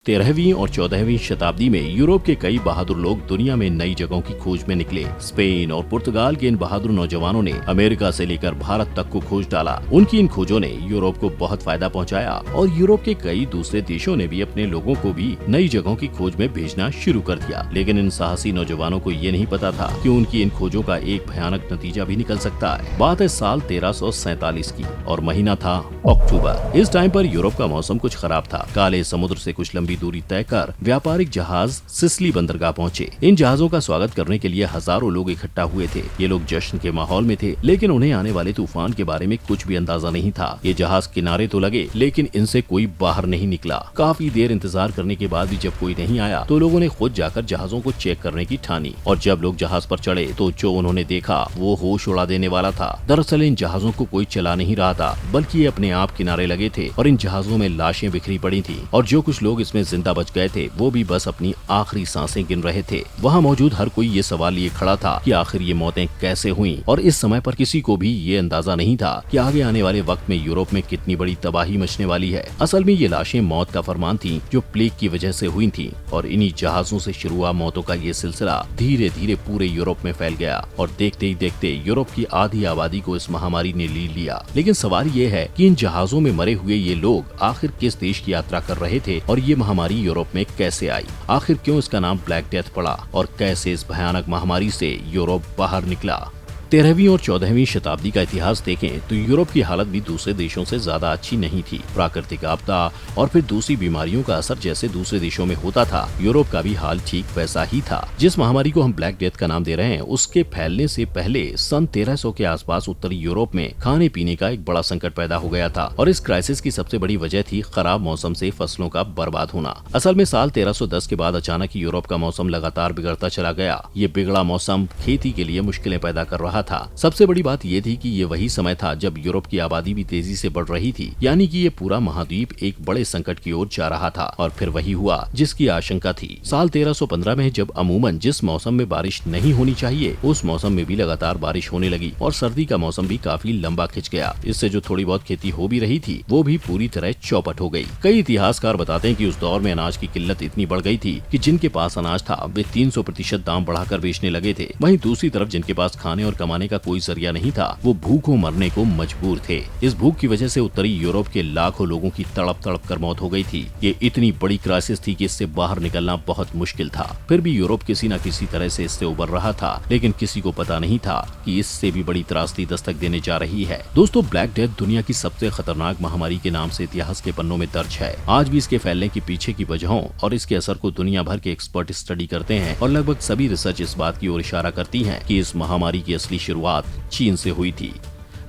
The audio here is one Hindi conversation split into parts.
13वीं और 14वीं शताब्दी में यूरोप के कई बहादुर लोग दुनिया में नई जगहों की खोज में निकले। स्पेन और पुर्तगाल के इन बहादुर नौजवानों ने अमेरिका से लेकर भारत तक को खोज डाला। उनकी इन खोजों ने यूरोप को बहुत फायदा पहुंचाया और यूरोप के कई दूसरे देशों ने भी अपने लोगों को भी नई जगहों की खोज में भेजना शुरू कर दिया। लेकिन इन साहसी नौजवानों को ये नहीं पता था कि उनकी इन खोजों का एक भयानक नतीजा भी निकल सकता है। बात है साल 1347 की और महीना था अक्टूबर। इस टाइम पर यूरोप का मौसम कुछ खराब था। काले समुद्र से कुछ लंबी दूरी तय कर व्यापारिक जहाज सिसिली बंदरगाह पहुंचे। इन जहाजों का स्वागत करने के लिए हजारों लोग इकट्ठा हुए थे। ये लोग जश्न के माहौल में थे, लेकिन उन्हें आने वाले तूफान के बारे में कुछ भी अंदाजा नहीं था। ये जहाज किनारे तो लगे, लेकिन इनसे कोई बाहर नहीं निकला। काफी देर इंतजार करने के बाद भी जब कोई नहीं आया तो लोगों ने खुद जाकर जहाजों को चेक करने की ठानी। और जब लोग जहाज पर चढ़े तो जो उन्होंने देखा वो होश उड़ा देने वाला था। दरअसल इन जहाजों को कोई चला नहीं रहा था, बल्कि ये अपने आप किनारे लगे थे और इन जहाजों में लाशें बिखरी पड़ी थी। और जो कुछ लोग इसमें जिंदा बच गए थे वो भी बस अपनी आखिरी सांसें गिन रहे थे। वहाँ मौजूद हर कोई ये सवाल लिए खड़ा था कि आखिर ये मौतें कैसे हुई। और इस समय पर किसी को भी ये अंदाजा नहीं था कि आगे आने वाले वक्त में यूरोप में कितनी बड़ी तबाही मचने वाली है। असल में ये लाशें मौत का फरमान थी जो प्लेग की वजह से हुई थी। और इन्हीं जहाजों से शुरू हुआ मौतों का ये सिलसिला धीरे धीरे पूरे यूरोप में फैल गया और देखते ही देखते यूरोप की आधी आबादी को इस महामारी ने ले लिया। लेकिन सवाल ये है कि इन जहाजों में मरे हुए ये लोग आखिर किस देश की यात्रा कर रहे थे और ये महामारी यूरोप में कैसे आई। आखिर क्यों इसका नाम ब्लैक डेथ पड़ा और कैसे इस भयानक महामारी से यूरोप बाहर निकला। 13वीं और 14वीं शताब्दी का इतिहास देखें तो यूरोप की हालत भी दूसरे देशों से ज्यादा अच्छी नहीं थी। प्राकृतिक आपदा और फिर दूसरी बीमारियों का असर जैसे दूसरे देशों में होता था, यूरोप का भी हाल ठीक वैसा ही था। जिस महामारी को हम ब्लैक डेथ का नाम दे रहे हैं, उसके फैलने से पहले सन 1300 के आसपास उत्तरी यूरोप में खाने पीने का एक बड़ा संकट पैदा हो गया था। और इस क्राइसिस की सबसे बड़ी वजह थी खराब मौसम से फसलों का बर्बाद होना। असल में साल 1310 के बाद अचानक यूरोप का मौसम लगातार बिगड़ता चला गया। ये बिगड़ा मौसम खेती के लिए मुश्किलें पैदा कर रहा था। सबसे बड़ी बात ये थी कि ये वही समय था जब यूरोप की आबादी भी तेजी से बढ़ रही थी, यानी कि ये पूरा महाद्वीप एक बड़े संकट की ओर जा रहा था। और फिर वही हुआ जिसकी आशंका थी। साल 1315 में जब अमूमन जिस मौसम में बारिश नहीं होनी चाहिए उस मौसम में भी लगातार बारिश होने लगी और सर्दी का मौसम भी काफी लंबा खिंच गया। इससे जो थोड़ी बहुत खेती हो भी रही थी वो भी पूरी तरह चौपट हो गई। कई इतिहासकार बताते हैं कि उस दौर में अनाज की किल्लत इतनी बढ़ गई थी कि जिनके पास अनाज था वे 300% दाम बढ़ाकर बेचने लगे थे। वहीं दूसरी तरफ जिनके पास खाने और कमाने का कोई जरिया नहीं था वो भूखों मरने को मजबूर थे। इस भूख की वजह से उत्तरी यूरोप के लाखों लोगों की तड़प तड़प कर मौत हो गई थी। ये इतनी बड़ी क्राइसिस थी कि इससे बाहर निकलना बहुत मुश्किल था। फिर भी यूरोप किसी न किसी तरह से इससे उबर रहा था, लेकिन किसी को पता नहीं था कि इससे भी बड़ी त्रासदी दस्तक देने जा रही है। दोस्तों, ब्लैक डेथ दुनिया की सबसे खतरनाक महामारी के नाम से इतिहास के पन्नों में दर्ज है। आज भी इसके फैलने के पीछे की वजहों और इसके असर को दुनिया भर के एक्सपर्ट स्टडी करते हैं और लगभग सभी रिसर्च इस बात की ओर इशारा करती है कि इस महामारी की असली शुरुआत चीन से हुई थी।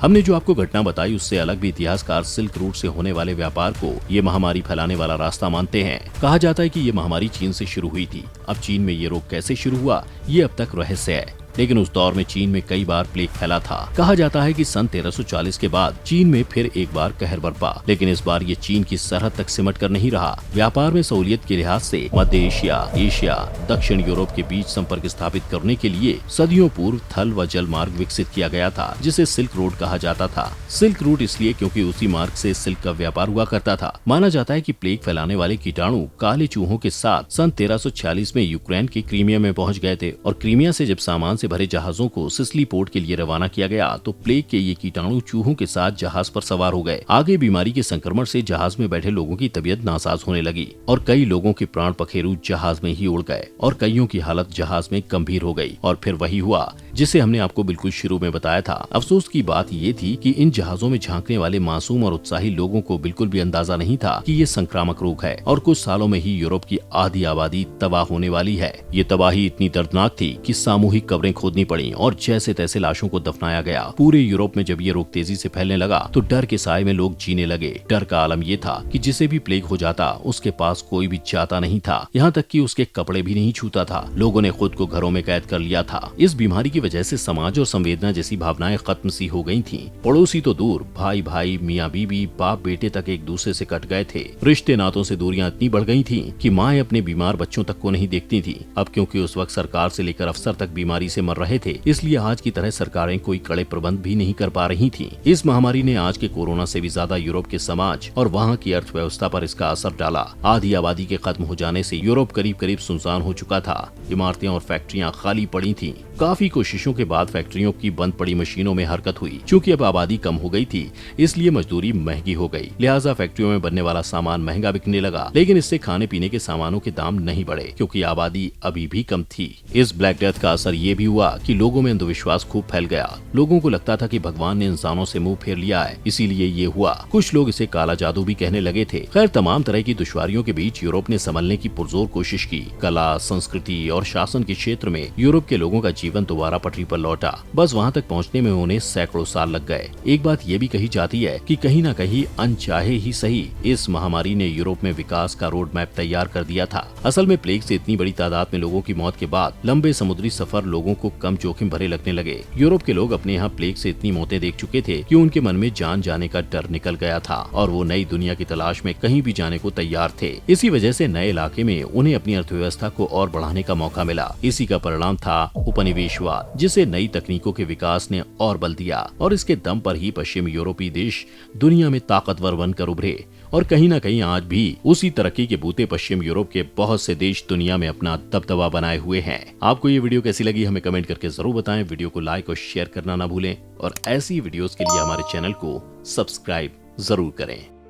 हमने जो आपको घटना बताई उससे अलग भी इतिहासकार सिल्क रूट से होने वाले व्यापार को ये महामारी फैलाने वाला रास्ता मानते हैं। कहा जाता है कि ये महामारी चीन से शुरू हुई थी। अब चीन में ये रोग कैसे शुरू हुआ ये अब तक रहस्य है, लेकिन उस दौर में चीन में कई बार प्लेग फैला था। कहा जाता है कि सन 1340 के बाद चीन में फिर एक बार कहर बरपा, लेकिन इस बार ये चीन की सरहद तक सिमट कर नहीं रहा। व्यापार में सहूलियत के लिहाज से मध्य एशिया, दक्षिण यूरोप के बीच संपर्क स्थापित करने के लिए सदियों पूर्व थल व जल मार्ग विकसित किया गया था, जिसे सिल्क रोड कहा जाता था। सिल्क रूट इसलिए क्योंकि उसी मार्ग से सिल्क का व्यापार हुआ करता था। माना जाता है कि प्लेग फैलाने वाले कीटाणु काले चूहों के साथ सन 1346 में यूक्रेन के क्रीमिया में पहुंच गए थे और क्रीमिया से जब सामान से भरे जहाजों को सिसिली पोर्ट के लिए रवाना किया गया तो प्लेग के ये कीटाणु चूहों के साथ जहाज पर सवार हो गए। आगे बीमारी के संक्रमण से जहाज में बैठे लोगों की तबीयत नासाज होने लगी और कई लोगों के प्राण पखेरु जहाज में ही उड़ गए और कईयों की हालत जहाज में गंभीर हो गई। और फिर वही हुआ जिसे हमने आपको बिल्कुल शुरू में बताया था। अफसोस की बात ये थी कि इन जहाजों में झांकने वाले मासूम और उत्साही लोगों को बिल्कुल भी अंदाजा नहीं था कि ये संक्रामक रोग है और कुछ सालों में ही यूरोप की आधी आबादी तबाह होने वाली है। ये तबाही इतनी दर्दनाक थी कि सामूहिक कब्रें खोदनी पड़ी और जैसे तैसे लाशों को दफनाया गया। पूरे यूरोप में जब ये रोग तेजी से फैलने लगा तो डर के साए में लोग जीने लगे। डर का आलम ये था कि जिसे भी प्लेग हो जाता उसके पास कोई भी जाता नहीं था, यहाँ तक कि उसके कपड़े भी नहीं छूता था। लोगों ने खुद को घरों में कैद कर लिया था। इस बीमारी की वजह से समाज और संवेदना जैसी भावनाएं खत्म सी हो गई थीं। पड़ोसी तो दूर, भाई भाई, मियाँ बीबी, बाप बेटे तक एक दूसरे से कट गए थे। रिश्ते नातों से दूरियां इतनी बढ़ गई थीं कि माएं अपने बीमार बच्चों तक को नहीं देखती थी। अब क्योंकि उस वक्त सरकार से लेकर अफसर तक बीमारी से से मर रहे थे, इसलिए आज की तरह सरकारें कोई कड़े प्रबंध भी नहीं कर पा रही थीं। इस महामारी ने आज के कोरोना से भी ज्यादा यूरोप के समाज और वहाँ की अर्थव्यवस्था पर इसका असर डाला। आधी आबादी के खत्म हो जाने से यूरोप करीब करीब सुनसान हो चुका था। इमारतें और फैक्ट्रियां खाली पड़ी थीं। काफी कोशिशों के बाद फैक्ट्रियों की बंद पड़ी मशीनों में हरकत हुई। चूँकि अब आबादी कम हो गई थी, इसलिए मजदूरी महंगी हो गई, लिहाजा फैक्ट्रियों में बनने वाला सामान महंगा बिकने लगा। लेकिन इससे खाने पीने के सामानों के दाम नहीं बढ़े, क्योंकि आबादी अभी भी कम थी। इस ब्लैक डेथ का असर ये भी हुआ कि लोगों में अंधविश्वास खूब फैल गया। लोगों को लगता था कि भगवान ने इंसानों से मुंह फेर लिया है, इसीलिए ये हुआ। कुछ लोग इसे काला जादू भी कहने लगे थे। खैर, तमाम तरह की दुश्वारियों के बीच यूरोप ने संभलने की पुरजोर कोशिश की। कला, संस्कृति और शासन के क्षेत्र में यूरोप के लोगों का जीवन दोबारा पटरी पर लौटा। बस वहाँ तक पहुँचने में उन्हें सैकड़ों साल लग गए। एक बात ये भी कही जाती है कि कहीं न कहीं अनचाहे ही सही, इस महामारी ने यूरोप में विकास का रोड मैप तैयार कर दिया था। असल में प्लेग से इतनी बड़ी तादाद में लोगों की मौत के बाद लंबे समुद्री सफर लोगों को कम जोखिम भरे लगने लगे। यूरोप के लोग अपने यहाँ प्लेग से इतनी मौतें देख चुके थे कि उनके मन में जान जाने का डर निकल गया था और वो नई दुनिया की तलाश में कहीं भी जाने को तैयार थे। इसी वजह से नए इलाके में उन्हें अपनी अर्थव्यवस्था को और बढ़ाने का मौका मिला। इसी का परिणाम था उपनिवेशवाद, जिसे नई तकनीकों के विकास ने और बल दिया और इसके दम पर ही पश्चिम यूरोपीय देश दुनिया में ताकतवर बनकर उभरे। और कहीं न कहीं आज भी उसी तरक्की के बूते पश्चिम यूरोप के बहुत से देश दुनिया में अपना दबदबा बनाए हुए हैं। आपको ये वीडियो कैसी लगी हमें कमेंट करके जरूर बताएं। वीडियो को लाइक और शेयर करना ना भूलें और ऐसी वीडियोस के लिए हमारे चैनल को सब्सक्राइब जरूर करें।